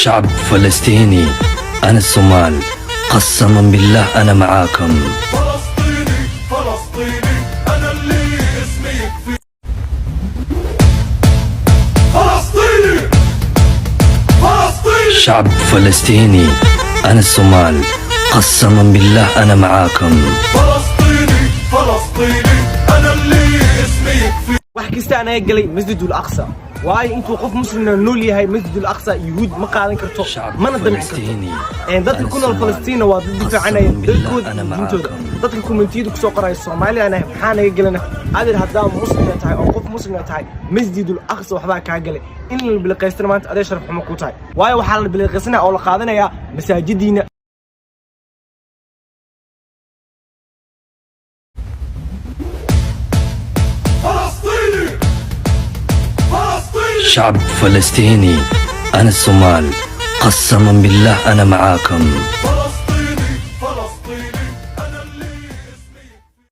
شعب فلسطيني، أنا الصومال، قسما بالله أنا معاكم. فلسطيني فلسطيني أنا اللي اسمي يكفي. فلسطيني فلسطيني شعب فلسطيني، أنا الصومال، قسما بالله أنا معاكم. فلسطيني فلسطيني أنا اللي اسمي يكفي. wax kasta aan ay galay masjidul aqsa waayo intuu qof muslimna nool yahay masjidul aqsa yuhuud ma qaadan karto mana damci karto dadka ku nool Falastiin waa dad difaacanayn dalkooda diintooda dadka kumentiyada ku soo qoraya Soomaaliya maxaa naga galana adeer hadaa muslim tahay oo qof muslim tahay masjidul aqsa waxba ka galay in la bilqaystan maanta adeer sharaf xumo ku tahay waayo waxa la bilqaysanaa oo la qaadanaya masaajidiina. شعب فلسطيني، أنا الصومال، قسما بالله أنا معاكم.